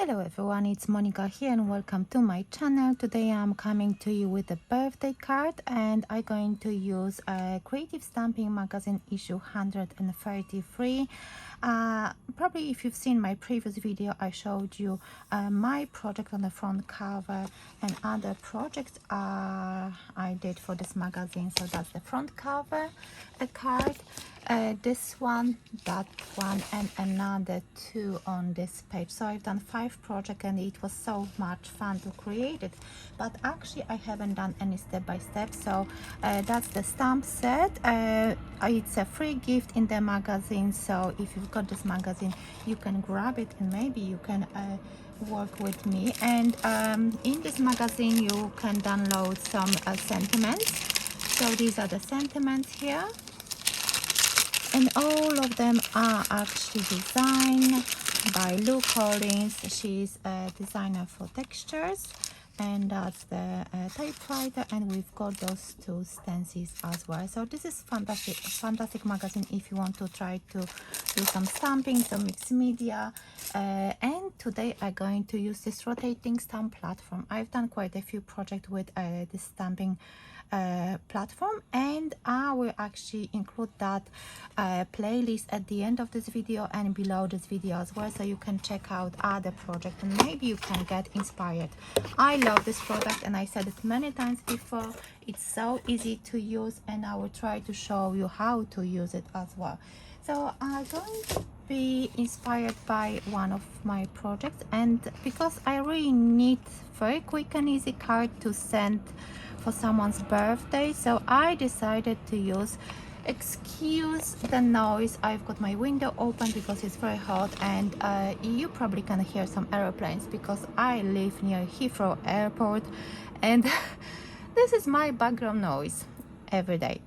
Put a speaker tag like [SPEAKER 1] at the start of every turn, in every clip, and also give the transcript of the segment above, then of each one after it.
[SPEAKER 1] Hello everyone, it's Monika here and welcome to my channel. Today I'm coming to you with a birthday card and I'm going to use a Creative Stamping Magazine issue 133. Probably if you've seen my previous video, I showed you my project on the front cover and other projects I did for this magazine. So that's the front cover, the card, this one, that one, and another two on this page. So I've done 5 projects and it was so much fun to create it, but actually I haven't done any step by step. So that's the stamp set. It's a free gift in the magazine, so if you've got this magazine you can grab it and maybe you can work with me. And in this magazine you can download some sentiments. So these are the sentiments here, and all of them are actually designed by Lou Collins. She's a designer for textures, and that's the typewriter, and we've got those 2 stencils as well. So this is fantastic magazine if you want to try to do some stamping, some mixed media. And today I'm going to use this rotating stamp platform. I've done quite a few projects with this stamping platform, and I will actually include that playlist at the end of this video and below this video as well, so you can check out other projects and maybe you can get inspired. I love this product and I said it many times before. It's so easy to use and I will try to show you how to use it as well. So I'm going to be inspired by one of my projects, and because I really need very quick and easy card to send for someone's birthday, so I decided to use, excuse the noise, I've got my window open because it's very hot, and you probably can hear some airplanes because I live near Heathrow Airport and this is my background noise every day.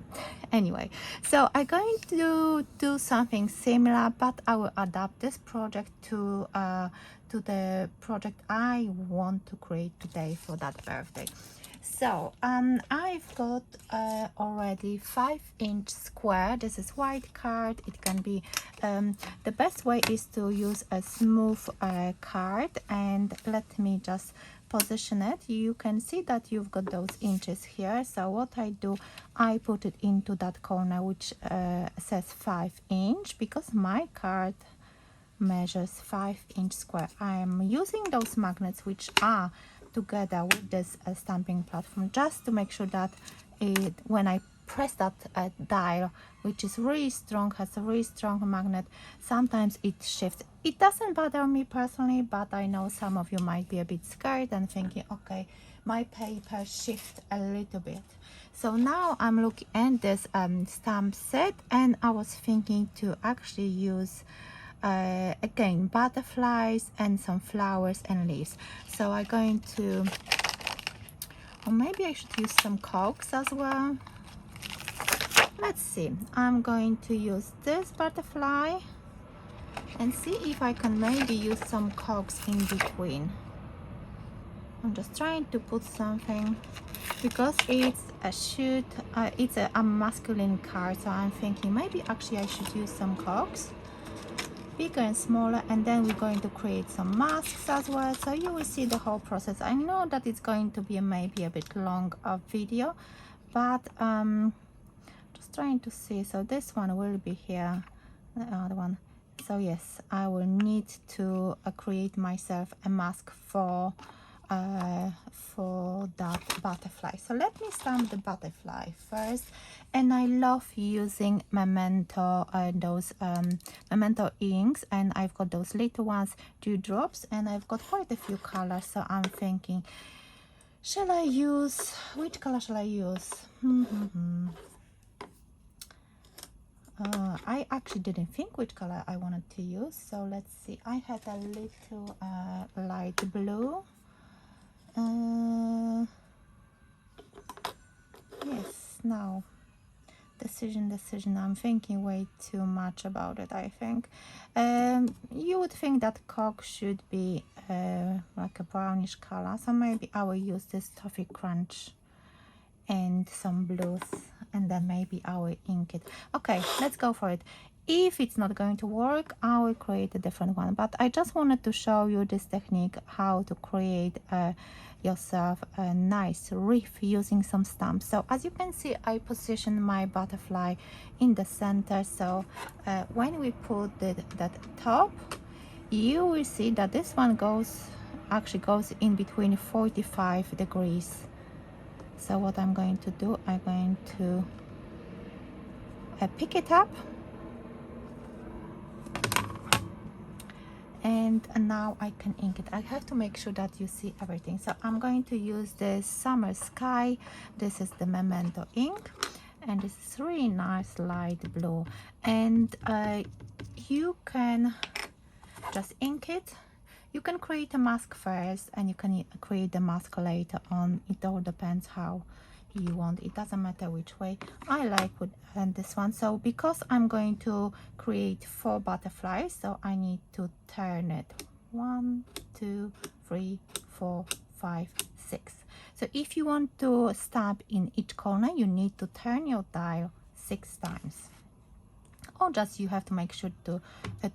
[SPEAKER 1] Anyway, so I'm going to do something similar, but I will adapt this project to the project I want to create today for that birthday. So I've got already 5-inch square. This is white card. It can be the best way is to use a smooth card, and let me just position it. You can see that you've got those inches here. So what I do, I put it into that corner which says 5-inch, because my card measures 5-inch square. I'm using those magnets which are together with this stamping platform, just to make sure that when I press that dial, which is really strong, has a really strong magnet, sometimes it shifts. It doesn't bother me personally, but I know some of you might be a bit scared and thinking, okay, my paper shift a little bit. So now I'm looking at this stamp set, and I was thinking to actually use again butterflies and some flowers and leaves. So I'm going to, or maybe I should use some corks as well. Let's see, I'm going to use this butterfly and see if I can maybe use some corks in between. I'm just trying to put something because it's a shoot, it's a masculine card, so I'm thinking maybe actually I should use some corks, bigger and smaller, and then we're going to create some masks as well, so you will see the whole process. I know that it's going to be maybe a bit long of video, but just trying to see. So this one will be here, the other one. So yes, I will need to create myself a mask for that butterfly. So let me stamp the butterfly first, and I love using memento, those memento inks, and I've got those little ones, dewdrops, and I've got quite a few colors. So I'm thinking, shall I use, which color shall I use? I actually didn't think which color I wanted to use, so let's see. I had a little light blue. Yes, now decision. I'm thinking way too much about it, I think. You would think that cork should be like a brownish color, so maybe I will use this toffee crunch and some blues, and then maybe I will ink it. Okay, let's go for it. If it's not going to work, I will create a different one, but I just wanted to show you this technique, how to create yourself a nice wreath using some stamps. So as you can see, I position my butterfly in the center, so when we put that top, you will see that this one actually goes in between 45 degrees. So what I'm going to do, I'm going to pick it up, and now I can ink it. I have to make sure that you see everything. So I'm going to use the Summer Sky. This is the Memento ink, and this is really nice light blue, and you can just ink it. You can create a mask first and you can create the mask later on. It all depends how you want. It doesn't matter which way. I like with this one. So because I'm going to create 4 butterflies, so I need to turn it 1, 2, 3, 4, 5, 6. So if you want to stamp in each corner, you need to turn your dial 6 times. Or just you have to make sure to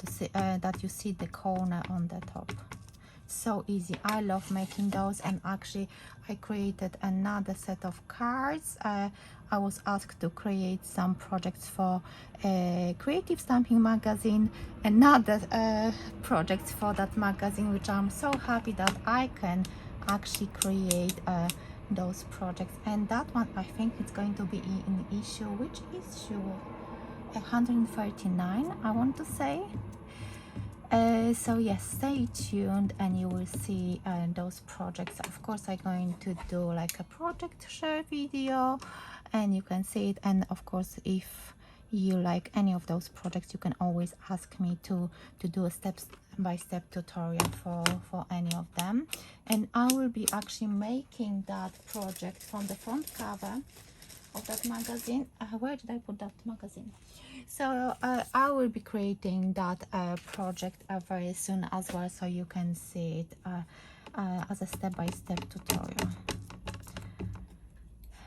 [SPEAKER 1] see that you see the corner on the top. So easy. I love making those, and actually I created another set of cards. I was asked to create some projects for a creative stamping magazine, another projects for that magazine, which I'm so happy that I can actually create those projects. And that one, I think it's going to be in issue, which issue? 139, I want to say. So yes, stay tuned and you will see those projects. Of course, I'm going to do like a project share video and you can see it. And of course, if you like any of those projects, you can always ask me to do a step-by-step tutorial for any of them. And I will be actually making that project from the front cover of that magazine. Where did I put that magazine? So I will be creating that project very soon as well, so you can see it as a step-by-step tutorial.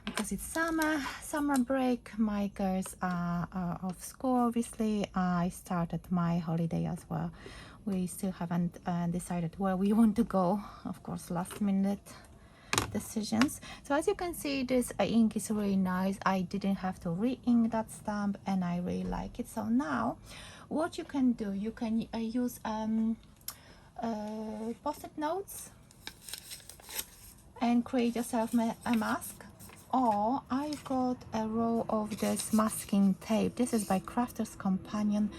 [SPEAKER 1] Because it's summer break, my girls are off school. Obviously, I started my holiday as well. We still haven't decided where we want to go. Of course, last minute decisions. So as you can see, this ink is really nice. I didn't have to re-ink that stamp and I really like it. So now what you can do, you can use post-it notes and create yourself a mask. Or I got a roll of this masking tape. This is by Crafter's Companion.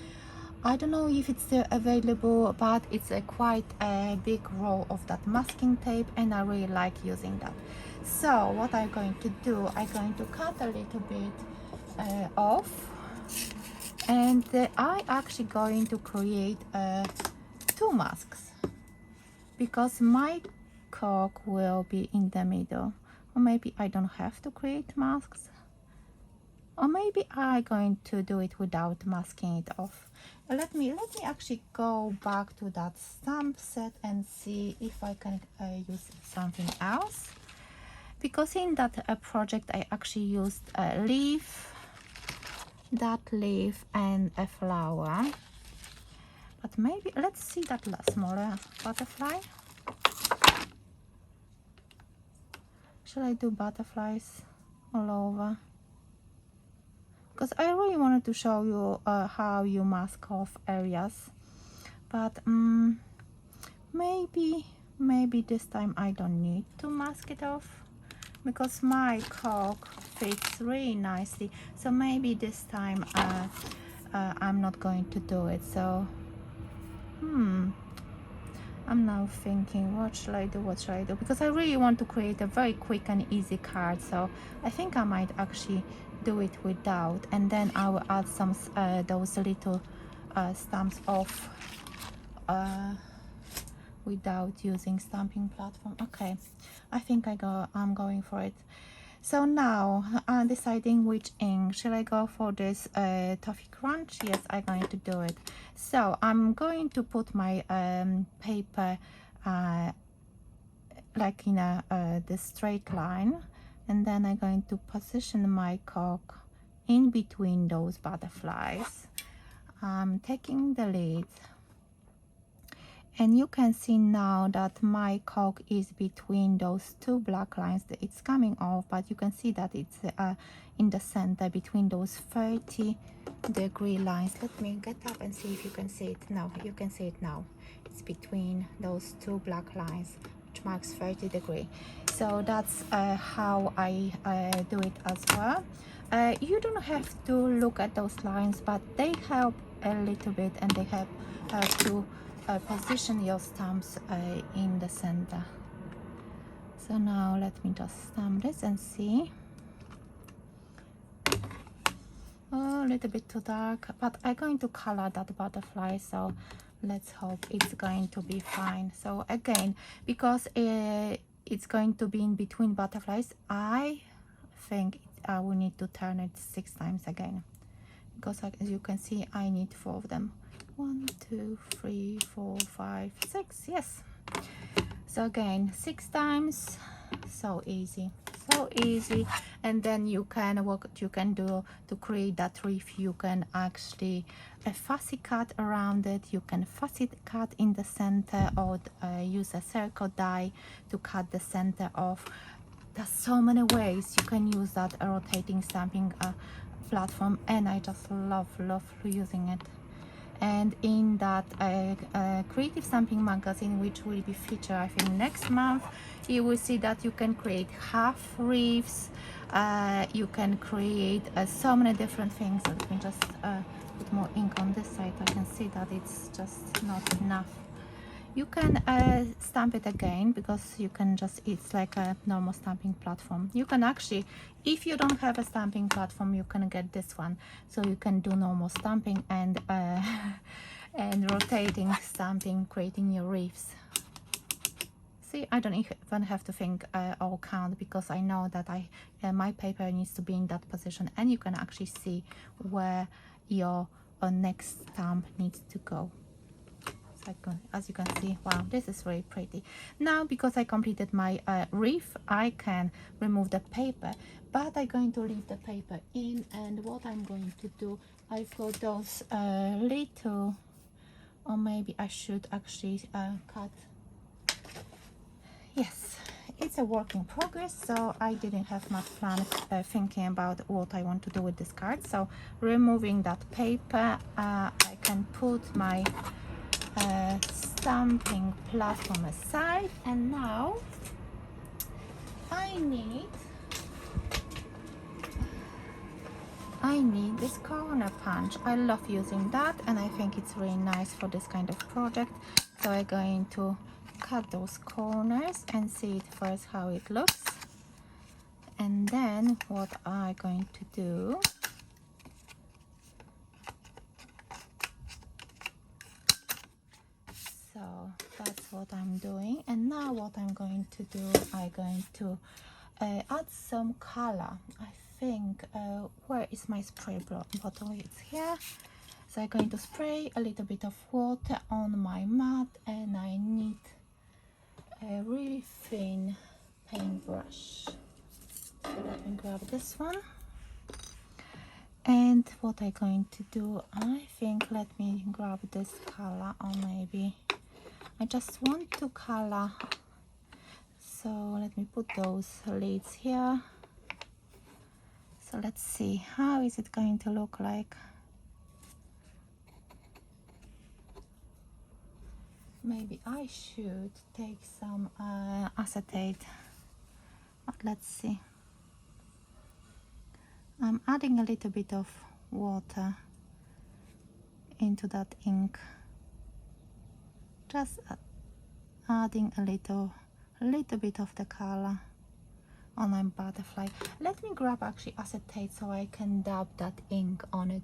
[SPEAKER 1] I don't know if it's still available, but it's a quite a big roll of that masking tape and I really like using that. So what I'm going to do, I'm going to cut a little bit off, and I'm actually going to create 2 masks because my cork will be in the middle. Or maybe I don't have to create masks, or maybe I'm going to do it without masking it off. Let me actually go back to that stamp set and see if I can use something else, because in that project I actually used a leaf, that leaf and a flower. But maybe let's see that smaller butterfly. Shall I do butterflies all over? Because I really wanted to show you how you mask off areas, but maybe this time I don't need to mask it off because my cork fits really nicely. So maybe this time I'm not going to do it. So I'm now thinking, what should I do, because I really want to create a very quick and easy card. So I think I might actually do it without, and then I will add some those little stamps off without using stamping platform. Okay, I think I'm going for it. So now I'm deciding which ink. Should I go for this Toffee Crunch? Yes, I'm going to do it. So I'm going to put my paper like in the straight line, and then I'm going to position my cork in between those butterflies. I'm taking the lid, and you can see now that my cork is between those two black lines. It's coming off, but you can see that it's in the center between those 30-degree lines. Let me get up and see if you can see it now. You can see it now. It's between those two black lines, which marks 30-degree. So that's how I do it as well. You don't have to look at those lines, but they help a little bit, and they help to position your stamps in the center. So now let me just stamp this and see. Oh, a little bit too dark, but I'm going to color that butterfly, so let's hope it's going to be fine. So again, because it's going to be in between butterflies, I think I will need to turn it 6 times again, because as you can see, I need 4 of them. 1, 2, 3, 4, 5, 6. Yes. So again, 6 times. So easy, so easy. And then you can, what you can do to create that wreath, you can actually fussy cut around it. You can fussy cut in the center, or use a circle die to cut the center off. There's so many ways you can use that rotating stamping platform, and I just love using it. And in that creative stamping magazine, which will be featured I think next month, you will see that you can create half wreaths, you can create so many different things. Let me just put more ink on this side. I can see that it's just not enough. You can stamp it again, because you can just, it's like a normal stamping platform. You can actually, if you don't have a stamping platform, you can get this one, so you can do normal stamping and and rotating stamping, creating your wreaths. See, I don't even have to think or count, because I know that my paper needs to be in that position, and you can actually see where your next stamp needs to go. As you can see, wow, this is really pretty. Now, because I completed my wreath, I can remove the paper, but I'm going to leave the paper in. And what I'm going to do, I've got those little, or maybe I should actually cut. Yes, it's a work in progress, so I didn't have much plan thinking about what I want to do with this card. So removing that paper, I can put my stamping platform aside, and now I need this corner punch. I love using that, and I think it's really nice for this kind of project. So I'm going to cut those corners and see it first how it looks, and then what I'm going to do, so that's what I'm doing. And now what I'm going to do, I'm going to add some color. I think where is my spray bottle? It's here. So I'm going to spray a little bit of water on my mat, and I need a really thin paintbrush. So let me grab this one. And what I'm going to do, I think, let me grab this color, or maybe I just want to color. So let me put those leads here. So let's see, how is it going to look like? Maybe I should take some acetate, but let's see. I'm adding a little bit of water into that ink, just adding a little bit of the color on my butterfly. Let me grab actually acetate so I can dab that ink on it.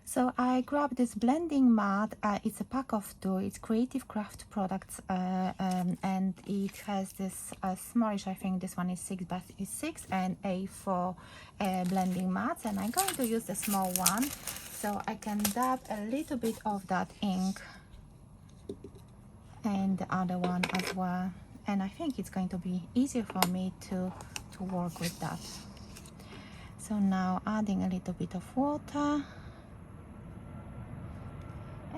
[SPEAKER 1] So I grabbed this blending mat. It's a pack of 2. It's Creative Craft products, and it has this smallish, I think this one is 6 by 6 and A4 blending mats, and I'm going to use the small one so I can dab a little bit of that ink and the other one as well, and I think it's going to be easier for me to work with that. So now adding a little bit of water.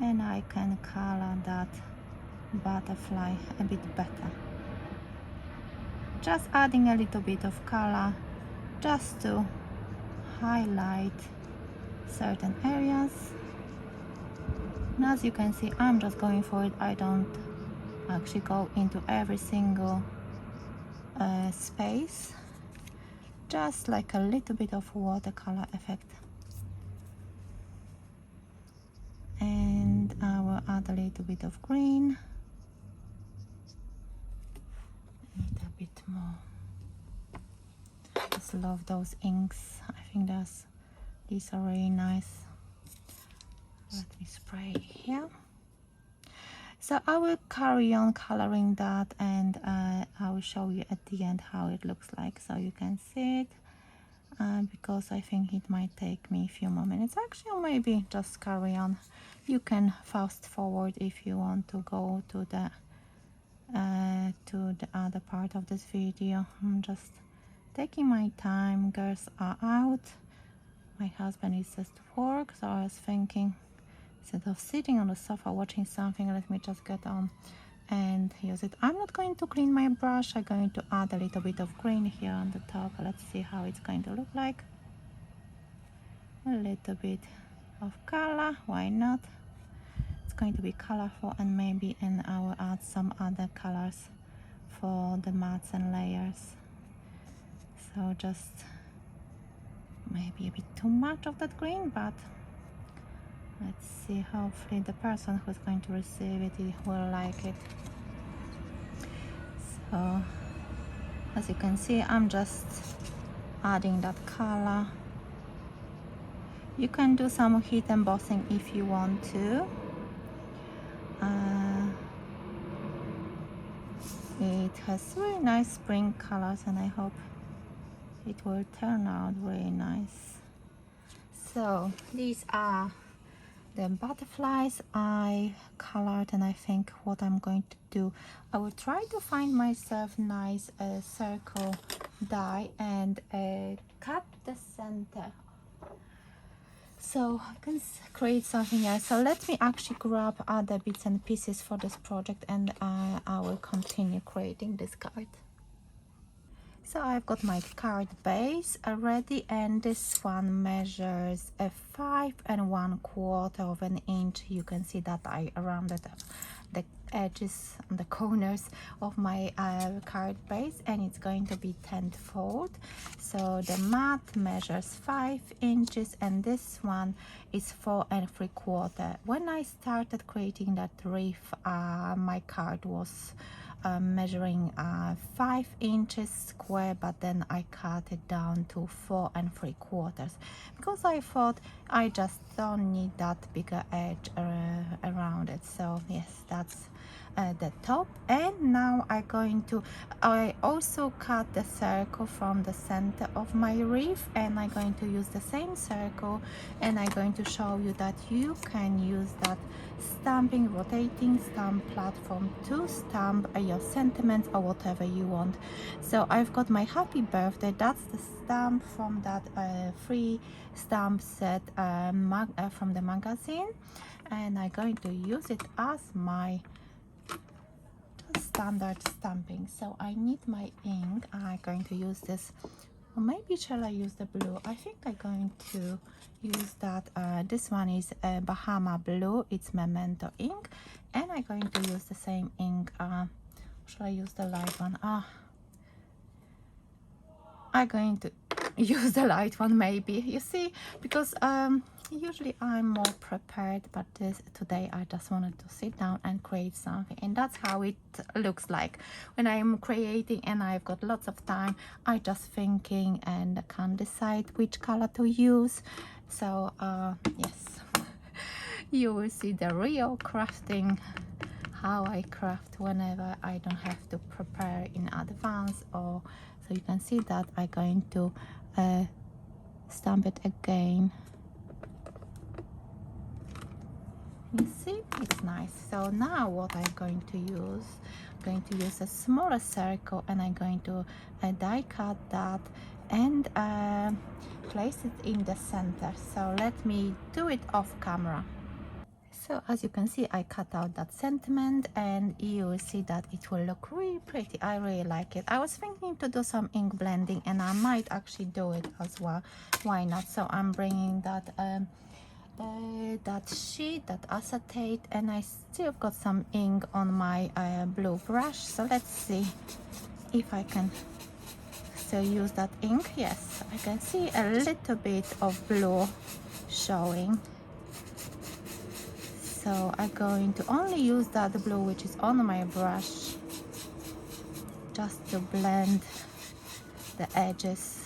[SPEAKER 1] and I can color that butterfly a bit better. Just adding a little bit of color just to highlight certain areas. And as you can see, I'm just going for it. I don't actually go into every single space, just like a little bit of watercolor effect. And I will add a little bit of green, need a bit more. Just love those inks. I think these are really nice. Let me spray here. So I will carry on coloring that, and I will show you at the end how it looks like, so you can see it, because I think it might take me a few more minutes. Actually, or maybe just carry on. You can fast forward if you want to go to the other part of this video. I'm just taking my time. Girls are out. My husband is just work, so I was thinking, instead of sitting on the sofa watching something, let me just get on and use it. I'm not going to clean my brush. I'm going to add a little bit of green here on the top. Let's see how it's going to look like. A little bit of color, why not? It's going to be colorful, and maybe I will add some other colors for the mats and layers. So just maybe a bit too much of that green, but let's see. Hopefully the person who's going to receive it will like it. So as you can see, I'm just adding that color. You can do some heat embossing if you want to. It has really nice spring colors, and I hope it will turn out really nice. So these are the butterflies I colored, and I think what I'm going to do, I will try to find myself nice circle die and cut the center so I can create something else. So let me actually grab other bits and pieces for this project, and I will continue creating this card. So I've got my card base already, and this one measures a 5 1/4 of an inch. You can see that I rounded up the edges and the corners of my card base, and it's going to be 10th fold. So the mat measures 5 inches, and this one is 4 3/4. When I started creating that wreath, my card was measuring 5 inches square, but then I cut it down to 4 3/4 because I thought I just don't need that bigger edge around it. So yes, that's the top. And now I also cut the circle from the center of my wreath, and I'm going to use the same circle, and I'm going to show you that you can use that rotating stamp platform to stamp your sentiments or whatever you want. So I've got my happy birthday. That's the stamp from that free stamp set from the magazine, and I'm going to use it as my standard stamping. So I need my ink. I'm going to use this, or maybe shall I use the blue? I think I'm going to use that. This one is Bahama blue. It's Memento ink, and I'm going to use the same ink. Shall I use the light one? I'm going to use the light one, maybe. You see, because usually I'm more prepared, but today I just wanted to sit down and create something, and that's how it looks like when I'm creating and I've got lots of time. I just thinking and can't decide which color to use. So yes, you will see the real crafting, how I craft whenever I don't have to prepare in advance. Or so you can see that I'm going to stamp it again. You see, it's nice. So now what I'm going to use a smaller circle, and I'm going to die cut that and place it in the center. So let me do it off camera. So as you can see, I cut out that sentiment and you will see that it will look really pretty. I really like it. I was thinking to do some ink blending and I might actually do it as well. Why not? So I'm bringing that that sheet, that acetate, and I still got some ink on my blue brush. So let's see if I can still use that ink. Yes, I can see a little bit of blue showing. So I'm going to only use that blue which is on my brush just to blend the edges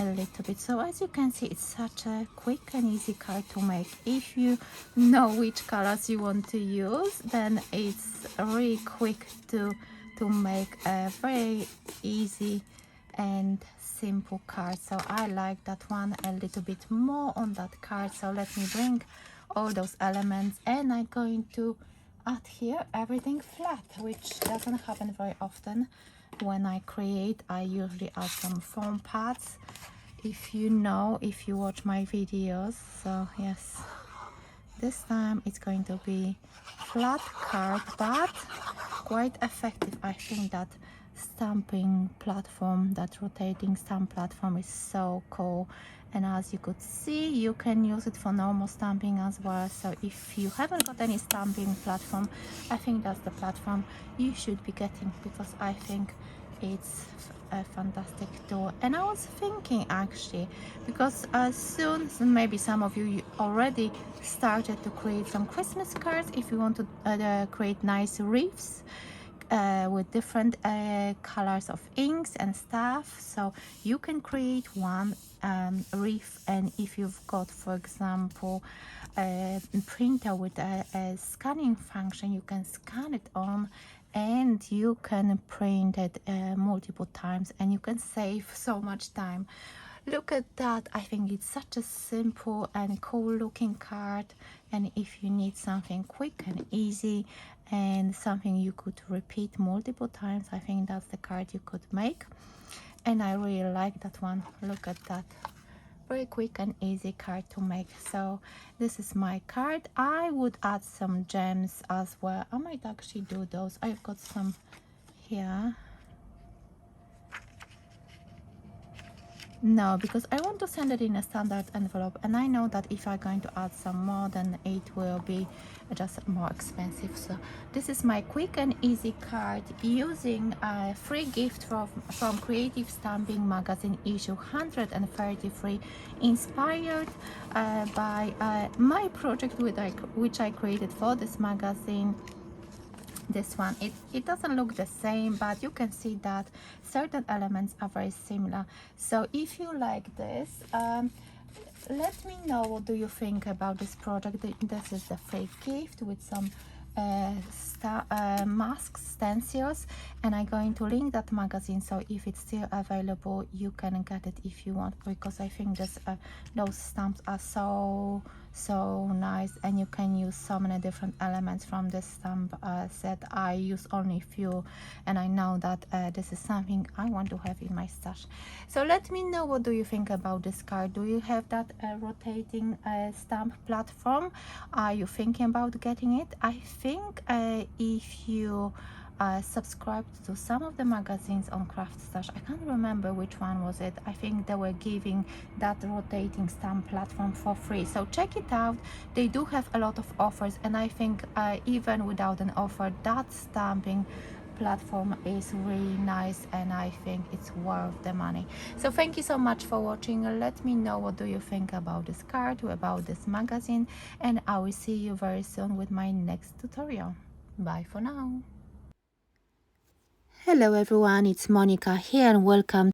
[SPEAKER 1] a little bit. So as you can see, it's such a quick and easy card to make. If you know which colors you want to use, then it's really quick to make a very easy and simple card. So I like that one a little bit more on that card. So let me bring all those elements and I'm going to add here everything flat, which doesn't happen very often. When I create, I usually add some foam pads, if you watch my videos. So yes, this time it's going to be flat card, but quite effective. I think that stamping platform, that rotating stamp platform, is so cool. And as you could see, you can use it for normal stamping as well. So if you haven't got any stamping platform, I think that's the platform you should be getting, because I think it's a fantastic tool. And I was thinking actually, because soon maybe some of you already started to create some Christmas cards. If you want to create nice wreaths with different colors of inks and stuff, so you can create one wreath. And if you've got, for example, a printer with a scanning function, you can scan it on and you can print it multiple times and you can save so much time. Look at that. I think it's such a simple and cool looking card, and if you need something quick and easy and something you could repeat multiple times, I think that's the card you could make. And I really like that one. Look at that, very quick and easy card to make. So this is my card. I would add some gems as well. I might actually do those. I've got some here. No, because I want to send it in a standard envelope, and I know that if I'm going to add some more, then it will be just more expensive. So this is my quick and easy card using a free gift from Creative Stamping Magazine issue 133, inspired by my project which I created for this magazine. This one, it doesn't look the same, but you can see that certain elements are very similar. So if you like this, let me know what do you think about this project. This is the free gift with some masks, stencils, and I'm going to link that magazine, so if it's still available you can get it if you want, because I think those stamps are so nice, and you can use so many different elements from this stamp set. I use only a few, and I know that this is something I want to have in my stash. So let me know what do you think about this card. Do you have that rotating stamp platform? Are you thinking about getting it? I think if you subscribed to some of the magazines on Craft Stash, I can't remember which one was it. I think they were giving that rotating stamp platform for free, so check it out. They do have a lot of offers, and I think even without an offer, that stamping platform is really nice, and I think it's worth the money. So thank you so much for watching. Let me know what do you think about this card, about this magazine, and I will see you very soon with my next tutorial. Bye for now. Hello everyone, it's Monica here and welcome